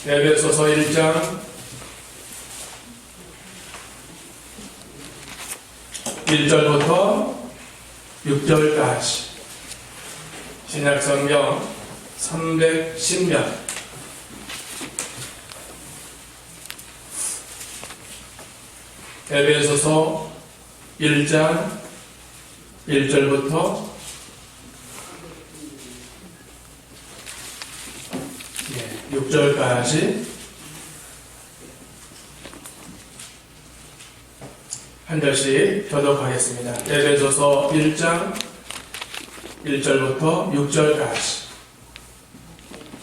에베소서 1장 1절부터 6절까지 신약성경 310면 에베소서 1장 1절부터 6절까지 한 절씩 교독하겠습니다. 에베소서 1장 1절부터 6절까지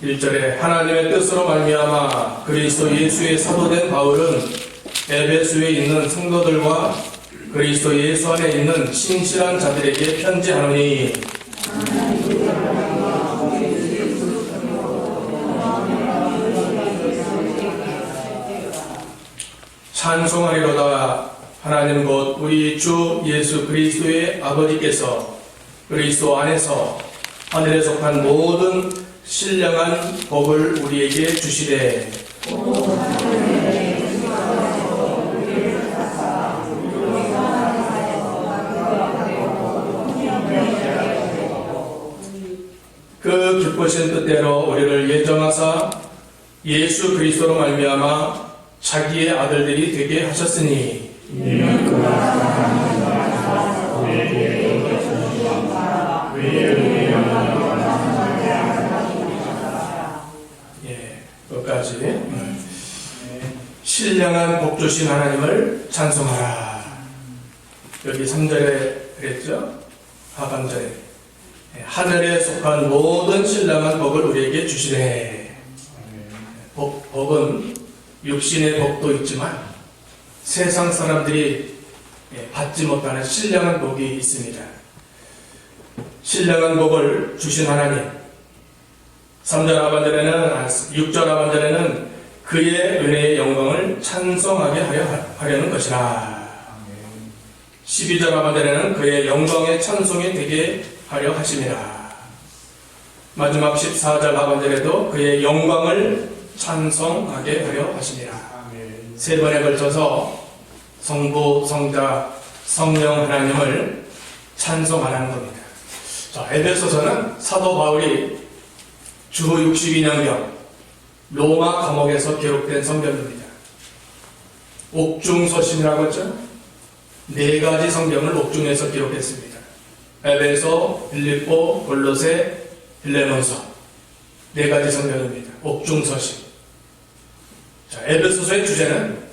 1절에 하나님의 뜻으로 말미암아 그리스도 예수의 사도된 바울은 에베소에 있는 성도들과 그리스도 예수 안에 있는 신실한 자들에게 편지하노니 찬송하리로다. 하나님 곧 우리 주 예수 그리스도의 아버지께서 그리스도 안에서 하늘에 속한 모든 신령한 복을 우리에게 주시되 그 기쁘신 뜻대로 우리를 예정하사 예수 그리스도로 말미암아 자기의 아들들이 되게 하셨으니 끝까지 신령한 복 주신 하나님을 찬송하라. 여기 3절에 그랬죠? 하반절에 하늘에 속한 모든 신령한 복을 우리에게 주시네. 복은 육신의 복도 있지만 세상 사람들이 받지 못하는 신령한 복이 있습니다. 신령한 복을 주신 하나님 3절 하반절에는 6절 하반절에는 그의 은혜의 영광을 찬송하게 하려는 것이라. 12절 하반절에는 그의 영광의 찬송이 되게 하려 하심이라. 마지막 14절 하반절에도 그의 영광을 찬송하게 하려 하시니라. 세 번에 걸쳐서 성부, 성자, 성령 하나님을 찬송하라는 겁니다. 자, 에베소서는 사도 바울이 주 62년경 로마 감옥에서 기록된 성경입니다. 옥중서신이라고 했죠? 4가지 성경을 옥중에서 기록했습니다. 에베소, 빌립보, 골로새, 빌레몬서 4가지 성경입니다. 옥중서신. 자, 에베소서의 주제는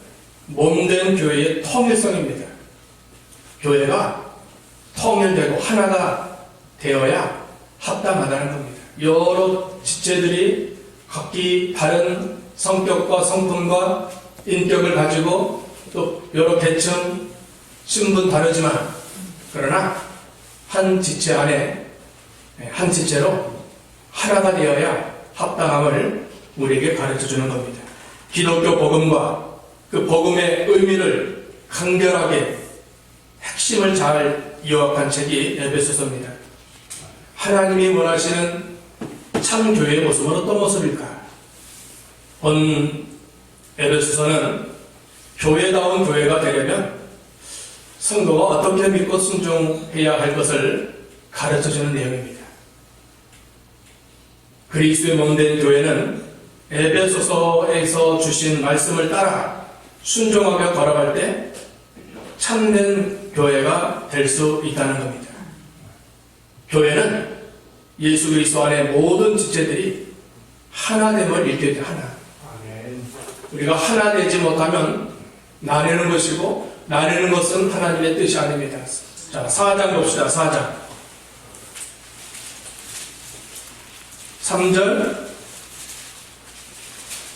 몸된 교회의 통일성입니다. 교회가 통일되고 하나가 되어야 합당하다는 겁니다. 여러 지체들이 각기 다른 성격과 성품과 인격을 가지고 또 여러 계층, 신분 다르지만 그러나 한 지체 안에 한 지체로 하나가 되어야 합당함을 우리에게 가르쳐주는 겁니다. 기독교 복음과 그 복음의 의미를 간결하게 핵심을 잘 요약한 책이 에베소서입니다. 하나님이 원하시는 참 교회의 모습은 어떤 모습일까? 본 에베소서는 교회다운 교회가 되려면 성도가 어떻게 믿고 순종해야 할 것을 가르쳐주는 내용입니다. 그리스도의 몸된 교회는 에베소서에서 주신 말씀을 따라 순종하며 걸어갈 때 참된 교회가 될 수 있다는 겁니다. 교회는 예수 그리스도 안에 모든 지체들이 하나됨을 일깨울 때 하나. 우리가 하나 되지 못하면 나뉘는 것이고 나뉘는 것은 하나님의 뜻이 아닙니다. 자, 4장 봅시다. 4장 3절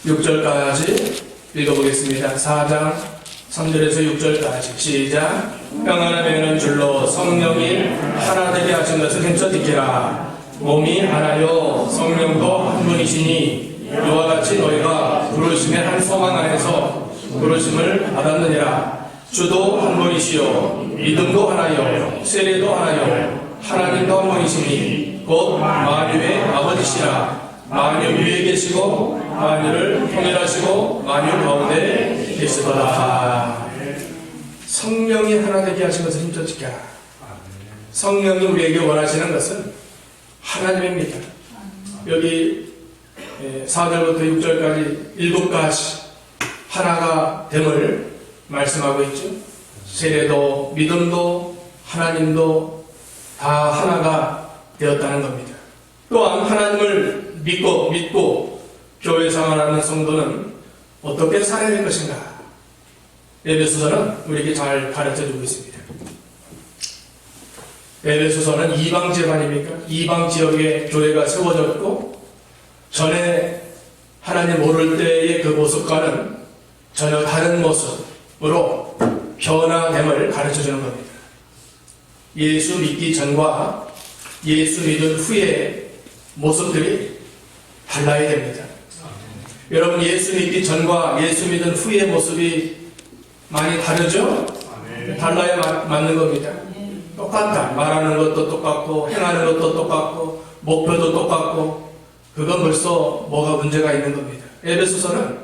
6절까지 읽어보겠습니다. 4장 3절에서 6절까지 시작. 평안함에 있는 줄로 성령이 하나 되게 하신 것을 힘써 지키라. 몸이 하나요 성령도 한 분이시니 이와 같이 너희가 부르심의 한 소망 안에서 부르심을 받았느니라. 주도 한 분이시요 믿음도 하나요 세례도 하나요 하나님도 한 분이시니 곧 만유의 아버지시라. 만유 위에 계시고 만유를 통일하시고 만유 가운데 계시도다. 성령이 하나 되게 하신 것을 힘써 지켜라. 성령이 우리에게 원하시는 것은 하나님입니다. 여기 4절부터 6절까지 7가지 하나가 됨을 말씀하고 있죠. 세례도 믿음도 하나님도 다 하나가 되었다는 겁니다. 또한 하나님을 믿고 교회 생활하는 성도는 어떻게 살아야 될 것인가? 에베소서는 우리에게 잘 가르쳐주고 있습니다. 에베소서는 이방 지역 아닙니까? 이방 지역에 교회가 세워졌고 전에 하나님 모를 때의 그 모습과는 전혀 다른 모습으로 변화됨을 가르쳐주는 겁니다. 예수 믿기 전과 예수 믿은 후의 모습들이 달라야 됩니다. 여러분, 예수 믿기 전과 예수 믿은 후의 모습이 많이 다르죠? 달라야 맞는 겁니다. 똑같다. 말하는 것도 똑같고 행하는 것도 똑같고 목표도 똑같고 그건 벌써 뭐가 문제가 있는 겁니다. 에베소서는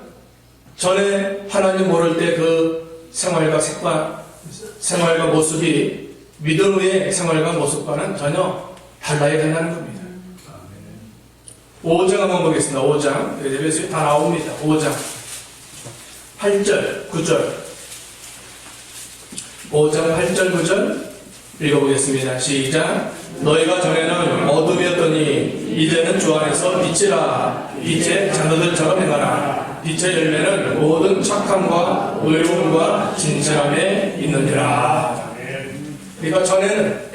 전에 하나님 모를 때 그 생활과 모습이 믿음 후의 생활과 모습과는 전혀 달라야 된다는 겁니다. 5장 한번 보겠습니다. 5장. 에베소에 다 나옵니다. 5장 8절 9절 5장 8절 9절 읽어보겠습니다. 시작. 너희가 전에는 어둠이었더니 이제는 주 안에서 빛이라. 빛의 자녀들처럼 행하라. 빛의 열매는 모든 착함과 의로움과 진실함에 있느니라. 그러니까 전에는,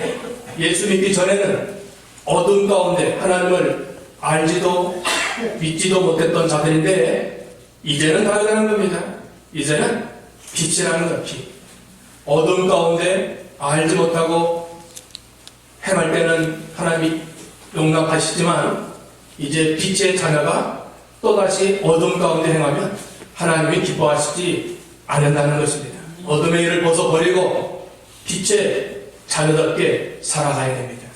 예수 믿기 전에는 어둠 가운데 하나님을 알지도 믿지도 못했던 자들인데 이제는 다르다는 겁니다. 이제는 빛이라는 것, 빛. 어둠 가운데 알지 못하고 행할 때는 하나님이 용납하시지만 이제 빛의 자녀가 또다시 어둠 가운데 행하면 하나님이 기뻐하시지 않는다는 것입니다. 어둠의 일을 벗어버리고 빛의 자녀답게 살아가야 됩니다.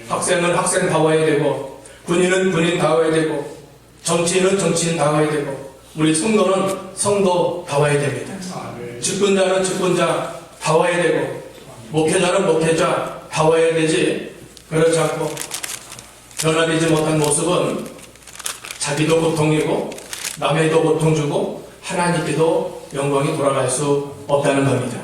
학생은 학생다워야 되고 군인은 군인다워야 되고 정치인은 정치인다워야 되고 우리 성도는 성도다워야 됩니다. 직분자는 직분자다워야 되고 목회자는 목회자다워야 되지, 그렇지 않고 변화되지 못한 모습은 자기도 고통이고 남에도 고통 주고 하나님께도 영광이 돌아갈 수 없다는 겁니다.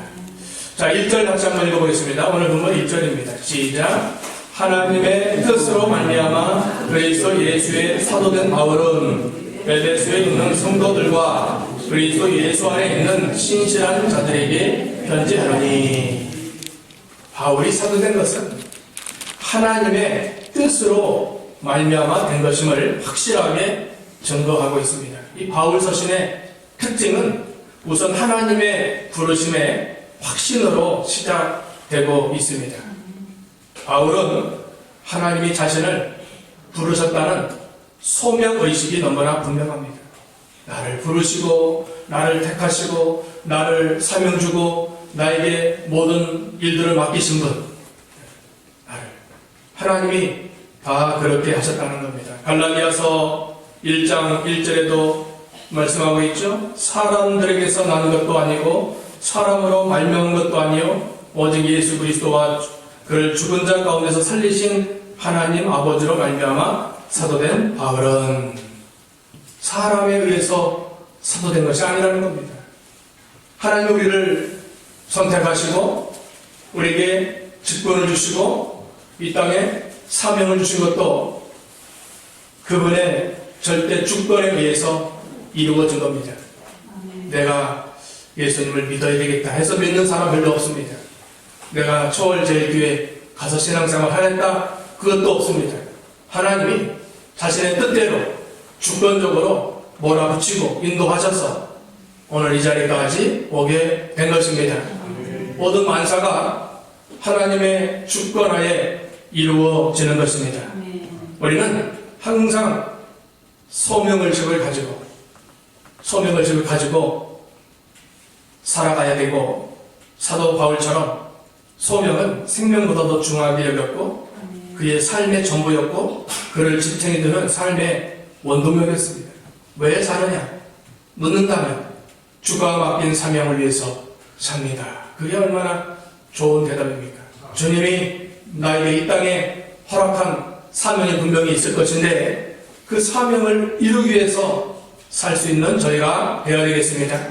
자, 1절 다시 한번 읽어보겠습니다. 오늘 본문 1절입니다. 시작. 하나님의 뜻으로 말미암아 그리스도 예수의 사도된 바울은 에베소에 있는 성도들과 그리스도 예수 안에 있는 신실한 자들에게 편지하노니. 바울이 사도된 것은 하나님의 뜻으로 말미암아 된 것임을 확실하게 증거하고 있습니다. 이 바울 서신의 특징은 우선 하나님의 부르심의 확신으로 시작되고 있습니다. 바울은 하나님이 자신을 부르셨다는 소명의식이 너무나 분명합니다. 나를 부르시고 나를 택하시고 나를 사명 주고 나에게 모든 일들을 맡기신 분, 나를 하나님이 다 그렇게 하셨다는 겁니다. 갈라디아서 1장 1절에도 말씀하고 있죠. 사람들에게서 난 것도 아니고 사람으로 말미암은 것도 아니요 오직 예수 그리스도와 그를 죽은 자 가운데서 살리신 하나님 아버지로 말미암아 사도된 바울은 사람에 의해서 사도된 것이 아니라는 겁니다. 하나님이 우리를 선택하시고 우리에게 직분을 주시고 이 땅에 사명을 주신 것도 그분의 절대 주권에 의해서 이루어진 겁니다. 내가 예수님을 믿어야 되겠다 해서 믿는 사람 별로 없습니다. 내가 초월제일교회 가서 신앙생활 하겠다, 그것도 없습니다. 하나님이 자신의 뜻대로 주권적으로 몰아붙이고 인도하셔서 오늘 이 자리까지 오게 된 것입니다. 모든 만사가 하나님의 주권하에 이루어지는 것입니다. 우리는 항상 소명의식을 가지고 살아가야 되고, 사도 바울처럼 소명은 생명보다도 중요하게 여겼고 그의 삶의 전부였고 그를 지탱해 주는 삶의 원동력이었습니다. 왜 사느냐? 묻는다면 주가 맡긴 사명을 위해서 삽니다. 그게 얼마나 좋은 대답입니까? 주님이 나에게 이 땅에 허락한 사명이 분명히 있을 것인데 그 사명을 이루기 위해서 살 수 있는 저희가 되어야 되겠습니다.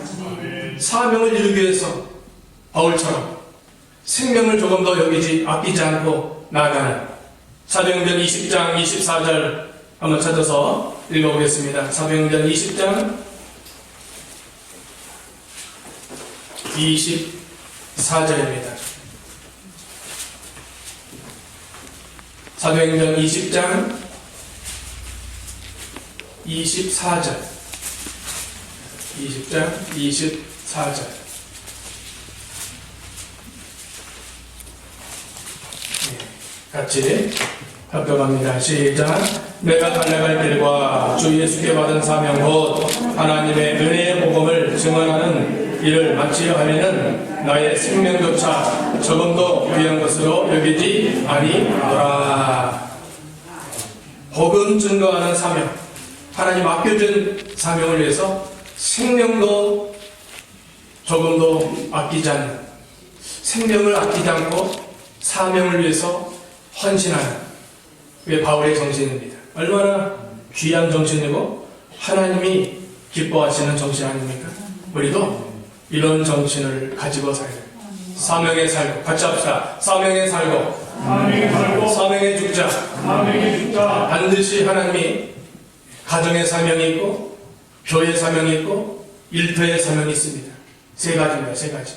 사명을 이루기 위해서 바울처럼 생명을 조금 더 아끼지 않고 나아가는 사도행전 20장 24절 한번 찾아서 읽어보겠습니다. 사도행전 20장 24절입니다. 사도행전 20장 24절 20장 24절 같이 합격합니다. 시작. 내가 달려갈 길과 주 예수께 받은 사명 곧 하나님의 은혜의 복음을 증언하는 일을 마치려 하면은 나의 생명조차 조금도 귀한 것으로 여기지 아니하노라. 복음 증거하는 사명, 하나님 맡겨준 사명을 위해서 생명도 조금도 아끼지 않는, 생명을 아끼지 않고 사명을 위해서 헌신하는 그게 바울의 정신입니다. 얼마나 귀한 정신이고 하나님이 기뻐하시는 정신 아닙니까? 우리도 이런 정신을 가지고 살아야 돼요. 사명에 살고, 같이 합시다. 사명에 살고, 사명에 죽자. 반드시 하나님이 가정의 사명이 있고 교회 사명이 있고 일터의 사명이 있습니다. 세 가지입니다. 세 가지.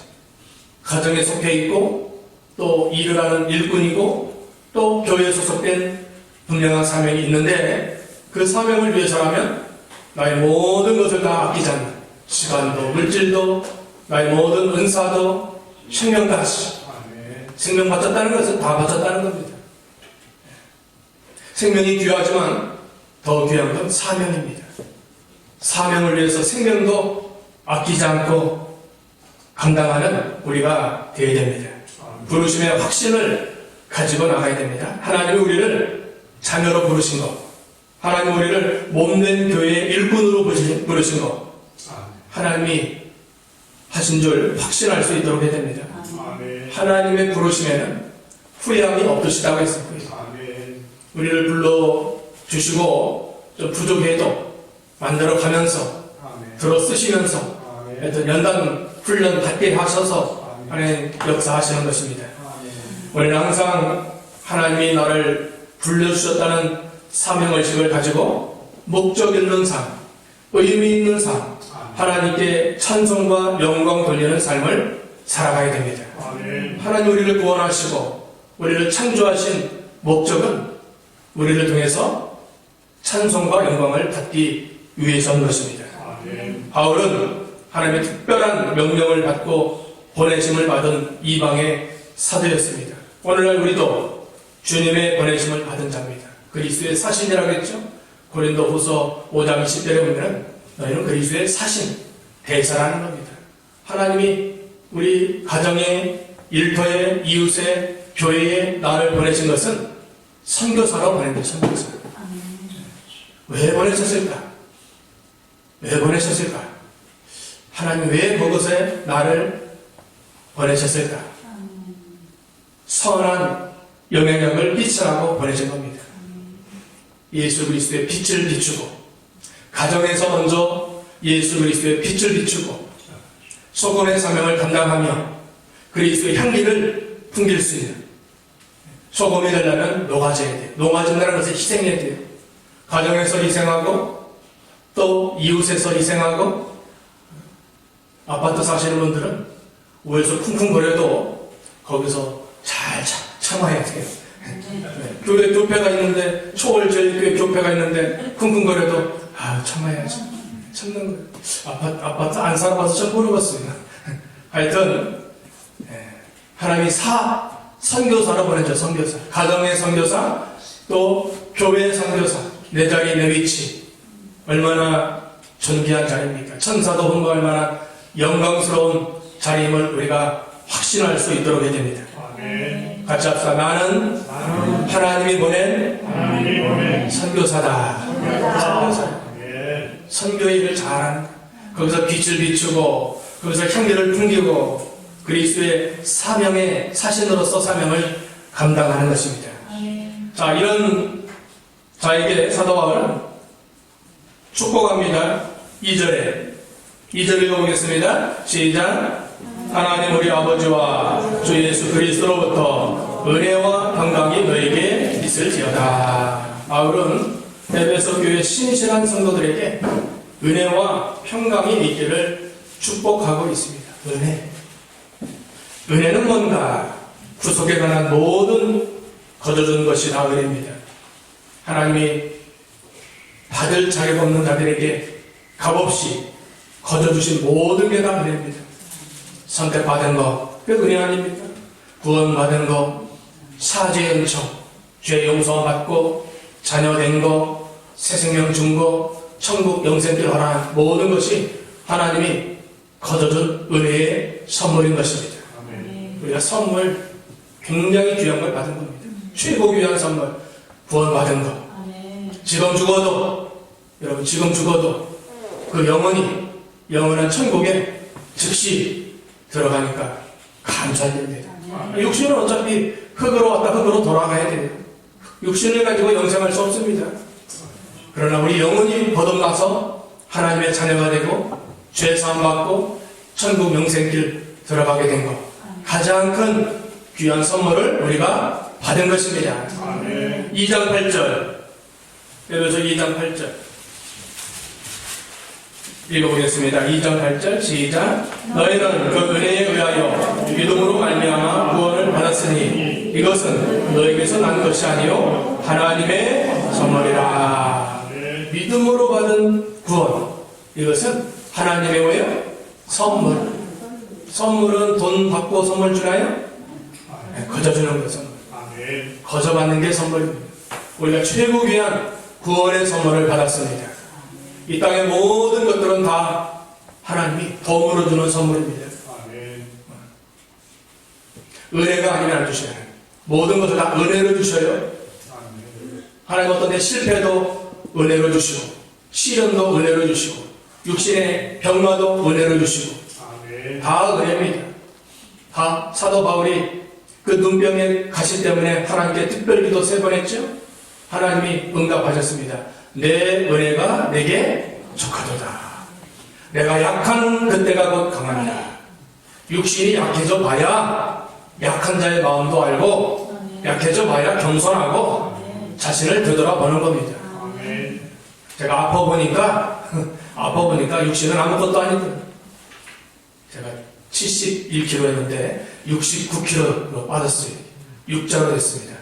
가정에 속해 있고 또 일을 하는 일꾼이고 또 교회에 소속된 분명한 사명이 있는데 그 사명을 위해서라면 나의 모든 것을 다 아끼지 않는 시간도 물질도 나의 모든 은사도 생명까지 생명 바쳤다는 것은 다 바쳤다는 겁니다. 생명이 귀하지만 더 귀한 건 사명입니다. 사명을 위해서 생명도 아끼지 않고 감당하는 우리가 되어야 됩니다. 부르심의 확신을 가지고 나가야 됩니다. 하나님이 우리를 자녀로 부르신 것, 하나님이 우리를 몸된 교회의 일꾼으로 부르신 것, 하나님이 하신 줄 확신할 수 있도록 해야 됩니다. 하나님의 부르심에는 후회함이 없으시다고 했습니다. 우리를 불러주시고 좀 부족해도 만들어가면서 들어 쓰시면서 하여튼 연단 훈련 받게 하셔서 하나님 역사하시는 것입니다. 우리는 항상 하나님이 나를 불러주셨다는 사명의식을 가지고 목적 있는 삶, 의미 있는 삶, 하나님께 찬송과 영광 돌리는 삶을 살아가야 됩니다. 하나님 우리를 구원하시고 우리를 창조하신 목적은 우리를 통해서 찬송과 영광을 받기 위해서인 것입니다. 바울은 하나님의 특별한 명령을 받고 보내심을 받은 이방의 사도였습니다. 오늘날 우리도 주님의 보내심을 받은 자입니다. 그리스도의 사신이라고 했죠. 고린도후서 5장 20절에 보면 너희는 그리스도의 사신, 대사라는 겁니다. 하나님이 우리 가정에, 일터에, 이웃에, 교회에 나를 보내신 것은 선교사로 보낸 거예요. 선교사. 왜 보내셨을까? 왜 보내셨을까? 하나님 왜 그곳에 나를 보내셨을까? 선한 영향력을 끼치라고 보내신 겁니다. 예수 그리스도의 빛을 비추고 가정에서 먼저 예수 그리스도의 빛을 비추고 소금의 사명을 감당하며 그리스도의 향기를 풍길 수 있는 소금이 되려면 녹아져야 돼요. 녹아진다는 것은 희생해야 돼요. 가정에서 희생하고 또 이웃에서 희생하고 아파트 사시는 분들은 우에서 쿵쿵거려도 거기서 잘 참아야 돼요. 교회 교회가 있는데 초월제일교회 교회가 있는데 쿵쿵거려도 참아야지. 참는 거예요. 아파트 안 살아봐서 좀 모르겠어요. 하여튼 하나님이 선교사로 보내죠. 선교사. 가정의 선교사 또 교회의 선교사. 내 자리 내 위치 얼마나 존귀한 자리입니까? 천사도 hon거할 만한 영광스러운 자리임을 우리가 확신할 수 있도록 해야 됩니다. 같이 합시다. 나는 하나님이 보낸 선교사다. 선교사예요. 선교의 일을 잘하는 거예요. 거기서 빛을 비추고 거기서 향기를 풍기고 그리스도의 사명의 사신으로서 사명을 감당하는 것입니다. 자, 이런 자에게 사도 바울은 축복합니다. 2절 읽어보겠습니다. 시작. 하나님 우리 아버지와 주 예수 그리스도로부터 은혜와 평강이 너에게 있을지어다. 바울은 에베소 교회 신실한 성도들에게 은혜와 평강이 있기를 축복하고 있습니다. 은혜는 뭔가? 구속에 관한 모든 거저준 것이 다 은혜입니다. 하나님이 받을 자격 없는 자들에게 값없이 거저주신 모든 게 다 은혜입니다. 선택받은 거, 그 은혜 아닙니까? 구원받은 거, 사죄의 은총, 죄 용서 받고 자녀된 거, 새 생명 준 거, 천국 영생길 허락한 모든 것이 하나님이 거저준 은혜의 선물인 것입니다. 우리가 선물, 굉장히 귀한 걸 받은 겁니다. 최고 귀한 선물, 구원받은 것. 지금 죽어도, 여러분 지금 죽어도 그 영원한 천국에 즉시 들어가니까 감사할 일입니다. 육신은 어차피 흙으로 왔다 흙으로 돌아가야 돼요. 육신을 가지고 영생할 수 없습니다. 그러나 우리 영혼이 거듭나서 하나님의 자녀가 되고 죄 사함 받고 천국 영생길 들어가게 된 것, 가장 큰 귀한 선물을 우리가 받은 것입니다. 2장 8절, 에베소 2장 8절 읽어보겠습니다. 2장 8절 시작. 너희는 그 은혜에 의하여 믿음으로 말미암아 구원을 받았으니 이것은 너에게서 난 것이 아니요 하나님의 선물이라. 믿음으로 받은 구원, 이것은 하나님의 뭐예요? 선물. 선물은 돈 받고 선물 주나요? 거저 주는 거 선물. 거저 받는 게 선물입니다. 우리가 최고 귀한 구원의 선물을 받았습니다. 이 땅의 모든 것들은 다 하나님이 덤으로 주는 선물입니다. 은혜가 아니면 안 주셔요. 모든 것을 다 은혜로 주셔요. 하나님 어떤 데 실패도 은혜로 주시고, 시련도 은혜로 주시고, 육신의 병마도 은혜로 주시고, 다 은혜입니다. 다 사도 바울이 그 눈병의 가시 때문에 하나님께 특별 기도 3번 했죠? 하나님이 응답하셨습니다. 내 은혜가 내게 족하도다. 내가 약한 그때가 곧 강하니라. 육신이 약해져 봐야 약한 자의 마음도 알고, 약해져 봐야 겸손하고 자신을 되돌아보는 겁니다. 제가 아파 보니까 육신은 아무것도 아니거든요. 제가 71kg였는데 69kg로 빠졌어요. 6자로 됐습니다.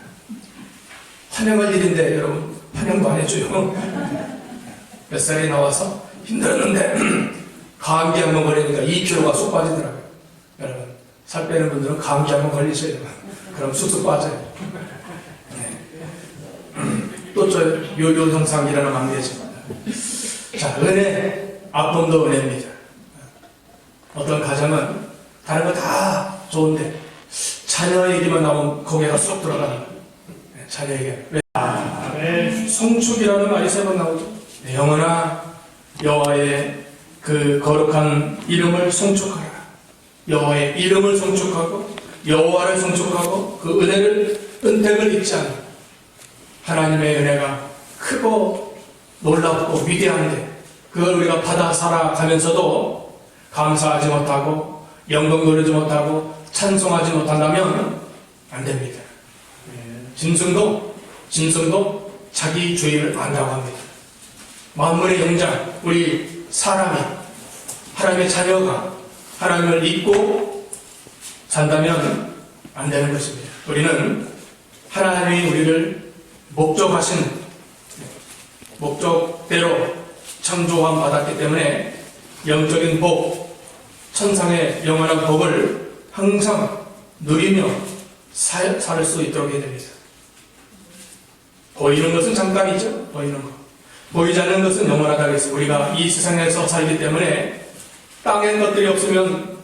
환영할 일인데 여러분 환영도 안 해줘요. 몇 살이 나와서 힘들었는데 감기 한번 걸리니까 2kg가 쑥 빠지더라고요. 여러분 살 빼는 분들은 감기 한번 걸리셔야 돼요. 그럼 쑥쑥 빠져요. 또 저 요요성상이라는 망대집니다. 자, 은혜, 아픔도 은혜입니다. 어떤 가정은 다른 거 다 좋은데 자녀 얘기만 나오면 고개가 쏙 들어가는 거예요. 자녀 얘기. 왜? 송축이라는 말이 3번 나오죠. 영원아 여호와의 그 거룩한 이름을 송축하라. 여호와의 이름을 송축하고 여호와를 송축하고 그 은택을 잊지 않는 하나님의 은혜가 크고 놀랍고 위대한데 그걸 우리가 받아 살아가면서도 감사하지 못하고 영광 돌리지 못하고 찬송하지 못한다면 안 됩니다. 짐승도 자기 주인을 안다고 합니다. 만물의 영장, 우리 사람이 하나님의 자녀가 하나님을 잊고 산다면 안 되는 것입니다. 우리는 하나님이 우리를 목적대로 창조함 받았기 때문에 영적인 복, 천상의 영원한 복을 항상 누리며 살 수 있도록 해야 됩니다. 보이는 것은 잠깐이죠. 보이는 것. 보이지 않는 것은 영원하다고 했어요. 우리가 이 세상에서 살기 때문에 땅의 것들이 없으면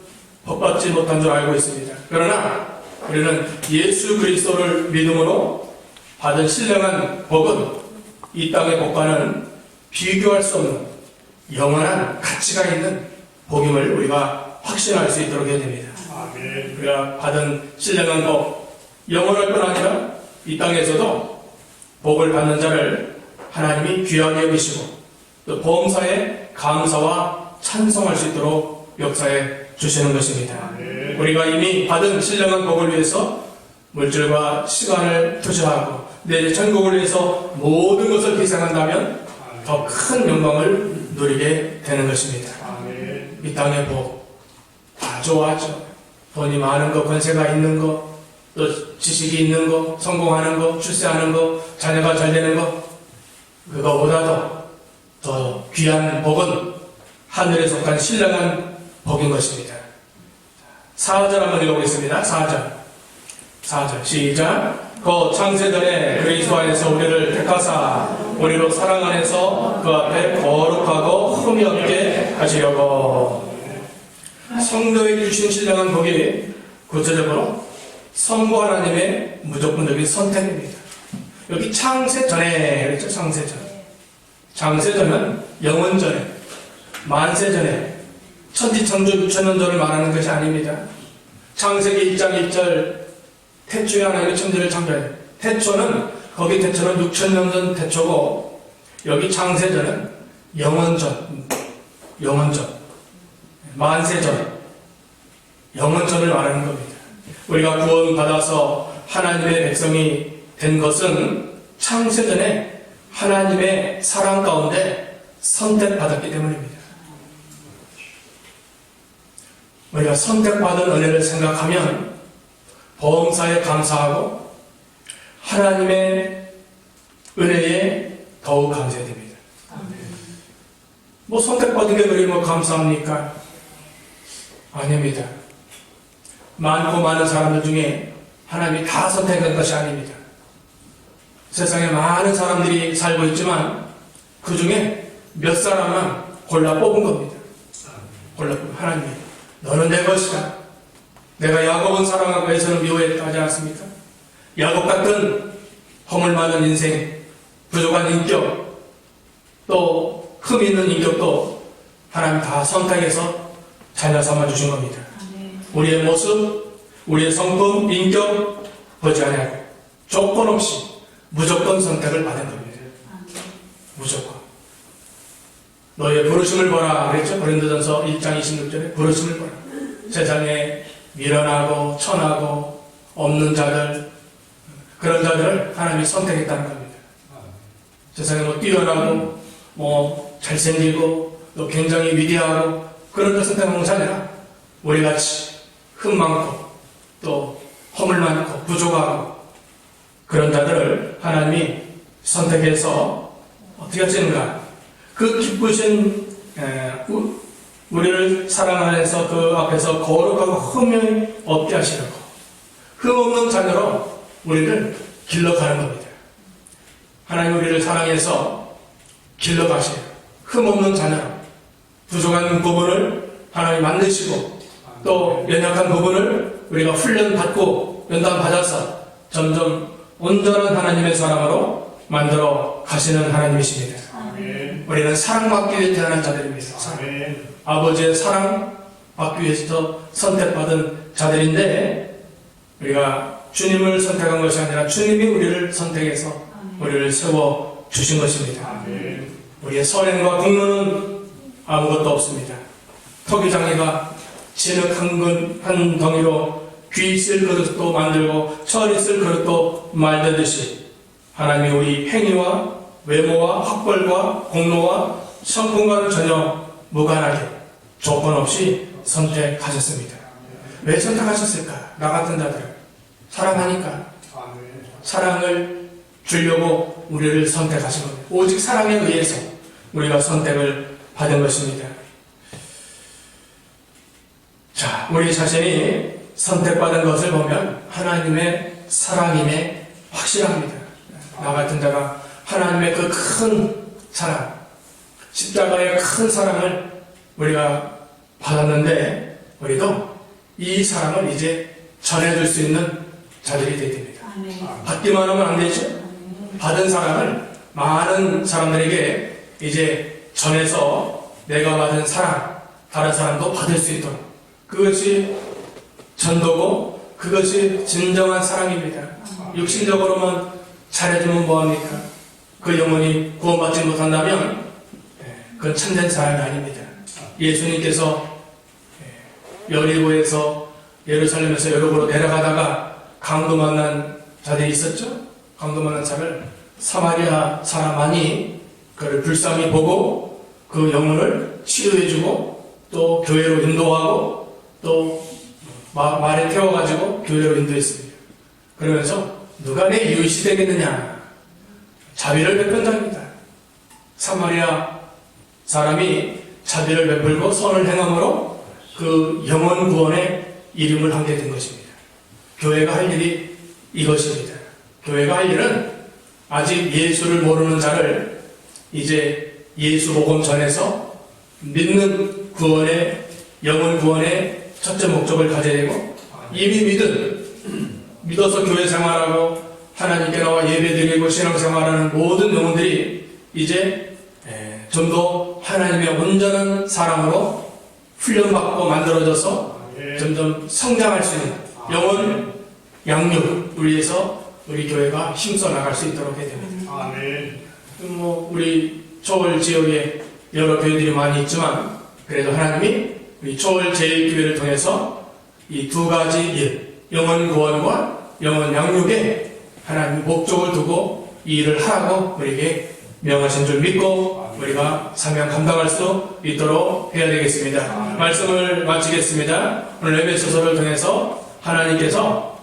복받지 못한 줄 알고 있습니다. 그러나 우리는 예수 그리스도를 믿음으로 받은 신령한 복은 이 땅의 복과는 비교할 수 없는 영원한 가치가 있는 복임을 우리가 확신할 수 있도록 해야 됩니다. 우리가 받은 신령한 복, 영원할 뿐 아니라 이 땅에서도 복을 받는 자를 하나님이 귀하게 여기시고 또 범사에 감사와 찬송할 수 있도록 역사해 주시는 것입니다. 우리가 이미 받은 신령한 복을 위해서 물질과 시간을 투자하고 내 천국을 위해서 모든 것을 희생한다면 더 큰 영광을 누리게 되는 것입니다. 이 땅의 복 다 좋아하죠. 돈이 많은 거, 권세가 있는 거, 또 지식이 있는 거, 성공하는 거, 출세하는 거, 자녀가 잘 되는 거, 그거보다도 더 귀한 복은 하늘에 속한 신령한 복인 것입니다. 4절 한번 읽어보겠습니다. 4절 시작. 그 창세전에 그리스도 안에서 우리를 택하사 우리로 사랑 안에서 그 앞에 거룩하고 흠이 없게 하시려고. 성도에게 주신 신령한 복이 구체적으로 성부 하나님의 무조건적인 선택입니다. 여기 창세전에 그랬죠. 창세전은 영원전에, 만세전에, 천지창조 6천년 전을 말하는 것이 아닙니다. 창세기 1장 1절 태초에 하나님의 천지를 창조해요. 태초는 6천년 전 태초고, 여기 창세전은 영원전, 만세전, 영원전을 말하는 겁니다. 우리가 구원받아서 하나님의 백성이 된 것은 창세전에 하나님의 사랑 가운데 선택받았기 때문입니다. 우리가 선택받은 은혜를 생각하면 범사에 감사하고 하나님의 은혜에 더욱 감사됩니다. 뭐 선택받은 게 그리 뭐 감사합니까? 아닙니다. 많고 많은 사람들 중에 하나님이 다 선택한 것이 아닙니다. 세상에 많은 사람들이 살고 있지만 그 중에 몇 사람만 골라 뽑은 겁니다. 골라 뽑은 하나님이 너는 내 것이다. 내가 야곱은 사랑하고 에서는 미워했다 하지 않습니까? 야곱 같은 허물 많은 인생, 부족한 인격, 또 흠 있는 인격도 하나님 다 선택해서 자녀 삼아 주신 겁니다. 우리의 모습, 우리의 성품, 인격 보지 않아요. 조건 없이 무조건 선택을 받은 겁니다. 무조건. 너의 부르심을 보라 그랬죠? 고린도전서 1장 26절에 부르심을 보라. 세상에 미련하고 천하고 없는 자들, 그런 자들을 하나님이 선택했다는 겁니다. 세상에 뭐 뛰어나고 뭐 잘생기고 또 굉장히 위대하고 그런 걸 선택한 것이 아니라 우리같이 흠 많고 또 허물 많고 부족하고 그런 자들을 하나님이 선택해서 어떻게 하시는가? 그 기쁘신 우리를 사랑 안에서 그 앞에서 거룩하고 흠이 없게 하시려고 흠 없는 자녀로 우리를 길러가는 겁니다. 하나님 우리를 사랑해서 길러가시려 흠 없는 자녀로 부족한 부분을 하나님 만드시고 또 연약한 부분을 우리가 훈련받고 연단받아서 점점 온전한 하나님의 사람으로 만들어 가시는 하나님이십니다. 아멘. 우리는 사랑받기 위해 태어난 자들입니다. 아멘. 아버지의 사랑받기 위해서 선택받은 자들인데 우리가 주님을 선택한 것이 아니라 주님이 우리를 선택해서 우리를 세워 주신 것입니다. 아멘. 우리의 선행과 공로는 아무것도 없습니다. 토기장이가 진흙 한 덩이로 귀 쓸 그릇도 만들고 철이 쓸 그릇도 만들듯이 하나님이 우리 행위와 외모와 학벌과 공로와 성품과는 전혀 무관하게 조건 없이 선택하셨습니다. 왜 선택하셨을까? 나 같은 자들을 사랑하니까 사랑을 주려고 우리를 선택하신 겁니다. 오직 사랑에 의해서 우리가 선택을 받은 것입니다. 자, 우리 자신이 선택받은 것을 보면 하나님의 사랑임에 확실합니다. 나 같은 자가 하나님의 그 큰 사랑, 십자가의 큰 사랑을 우리가 받았는데 우리도 이 사랑을 이제 전해줄 수 있는 자들이 되어야 됩니다. 받기만 하면 안 되죠. 받은 사랑을 많은 사람들에게 이제 전해서 내가 받은 사랑, 다른 사람도 받을 수 있도록, 그것이 전도고 그것이 진정한 사랑입니다. 육신적으로만 잘해주면 뭐합니까? 그 영혼이 구원받지 못한다면 그건 참된 사랑이 아닙니다. 예수님께서 여리고에서 예루살렘에서 여리고로 내려가다가 강도 만난 자들이 있었죠. 강도 만난 자를 사마리아 사람만이 그를 불쌍히 보고 그 영혼을 치료해주고 또 교회로 인도하고 또 말에 태워가지고 교회로 인도했습니다. 그러면서 누가 내 이웃이 되겠느냐, 자비를 베푼답니다. 사마리아 사람이 자비를 베풀고 선을 행함으로 그 영혼 구원의 이름을 하게 된 것입니다. 교회가 할 일이 이것입니다. 교회가 할 일은 아직 예수를 모르는 자를 이제 예수 복음 전해서 믿는 구원의, 영혼 구원의 첫째 목적을 가져야 되고, 이미 믿어서 교회 생활하고 하나님께 나와 예배드리고 신앙생활하는 모든 영혼들이 이제 좀 더 하나님의 온전한 사랑으로 훈련받고 만들어져서 점점 성장할 수 있는 영혼 양육을 위해서 우리 교회가 힘써 나갈 수 있도록 해야 됩니다. 아멘. 우리 초월 지역에 여러 교회들이 많이 있지만 그래도 하나님이 우리 초월 제1교회를 통해서 이 두 가지 일, 영혼 구원과 영혼 양육에 하나님 목적을 두고 이 일을 하라고 우리에게 명하신 줄 믿고 우리가 사명 감당할 수 있도록 해야 되겠습니다. 말씀을 마치겠습니다. 오늘 에베소서를 통해서 하나님께서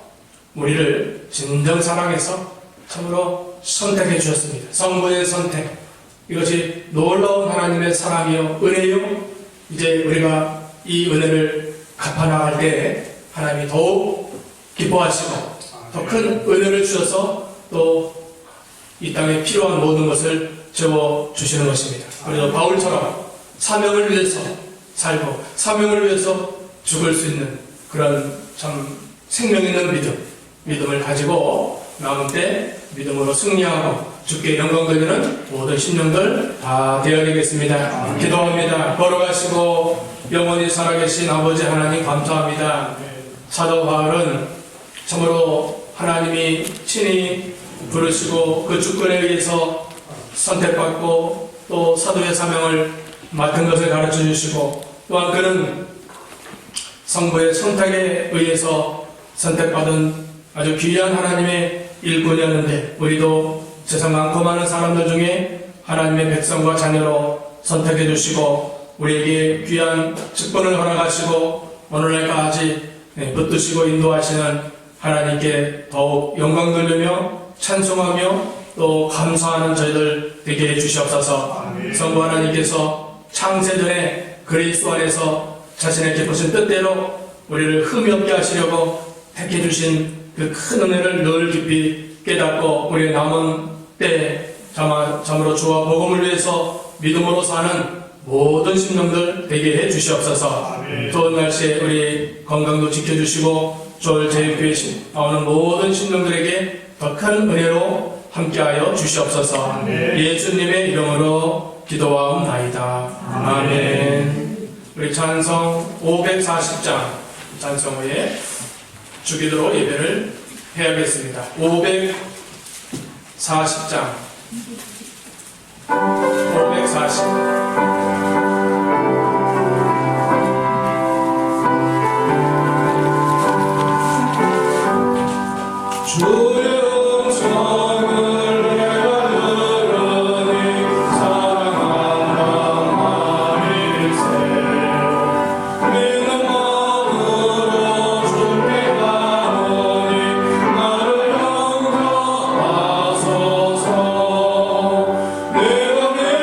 우리를 진정 사랑해서 참으로 선택해 주셨습니다. 성부의 선택, 이것이 놀라운 하나님의 사랑이요 은혜요. 이제 우리가 이 은혜를 갚아나갈 때 하나님이 더욱 기뻐하시고 더 큰 은혜를 주셔서 또 이 땅에 필요한 모든 것을 채워주시는 것입니다. 그래서 바울처럼 사명을 위해서 살고 사명을 위해서 죽을 수 있는 그런 참 생명 있는 믿음을 가지고 남은 때 믿음으로 승리하고 주께 영광 돌리는 모든 신령들 다 되어야 되겠습니다. 기도합니다. 걸어가시고 영원히 살아계신 아버지 하나님 감사합니다. 사도 바울은 참으로 하나님이 친히 부르시고 그 주권에 의해서 선택받고 또 사도의 사명을 맡은 것을 가르쳐 주시고, 또한 그는 성부의 선택에 의해서 선택받은 아주 귀한 하나님의 일꾼이었는데, 우리도 세상 많고 많은 사람들 중에 하나님의 백성과 자녀로 선택해 주시고 우리에게 귀한 직분을 허락하시고 오늘날까지 붙드시고 인도하시는 하나님께 더욱 영광 돌리며 찬송하며 또 감사하는 저희들 되게 해주시옵소서. 성부 하나님께서 창세전에 그리스도 안에서 자신의 기쁘신 뜻대로 우리를 흠이 없게 하시려고 택해 주신 그 큰 은혜를 늘 깊이 깨닫고 우리의 남은 때에 참으로 주와 복음을 위해서 믿음으로 사는 모든 심령들 되게 해 주시옵소서. 좋은 날씨에 우리 건강도 지켜주시고 조월 제일교회 나오는 모든 심령들에게 더 큰 은혜로 함께하여 주시옵소서. 예수님의 이름으로 기도하옵나이다. 아멘. 우리 찬송 540장 찬송 후에 주기도로 예배를 해야겠습니다. 540장 540 주의 영광을 내가 들으니 사랑한다 말일세. 믿는 마음으로 주께 가노니 나를 영접하소서. 내가 매일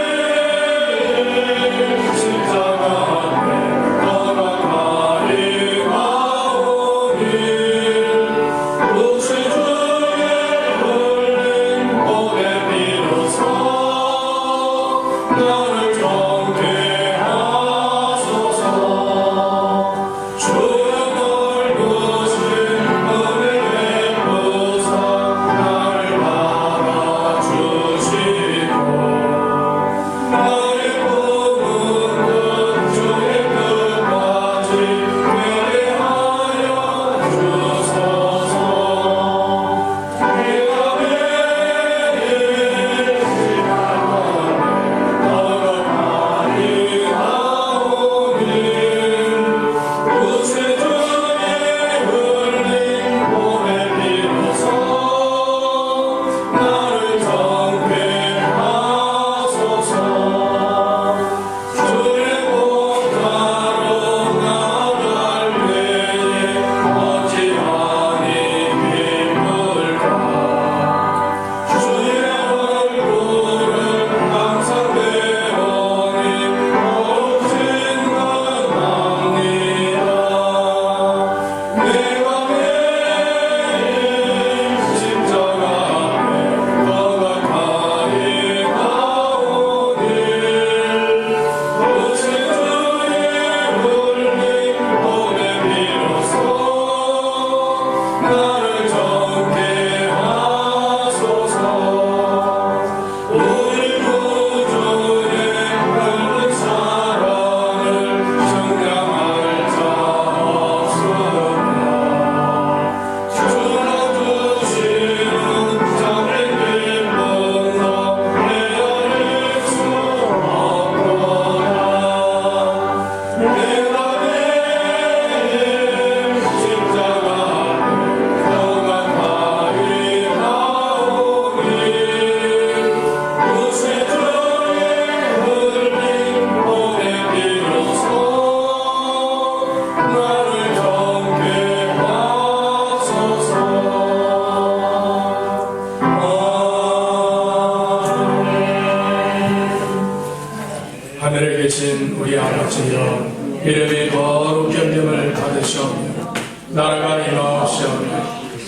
하늘에 계신 우리 아버지여, 이름이 거룩히 여김을 받으시오며 나라가 임하옵시오며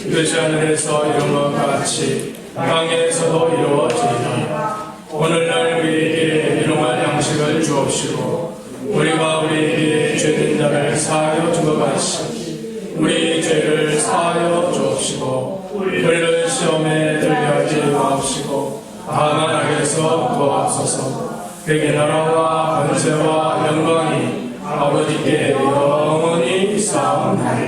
뜻이 하늘에서 이룬 것 같이 땅에서도 이루어지리니 오늘날 우리에게 일용할 양식을 주옵시고 우리가 우리에게 죄진 자를 사하여 준 것 같이 우리 죄를 사하여 주옵시고 우리를 시험에 들게 하지 마옵시고 다만 악에서 구하옵소서. 그에게 나라와 권세와 영광이 아버지께 영원히 있사옵나이다.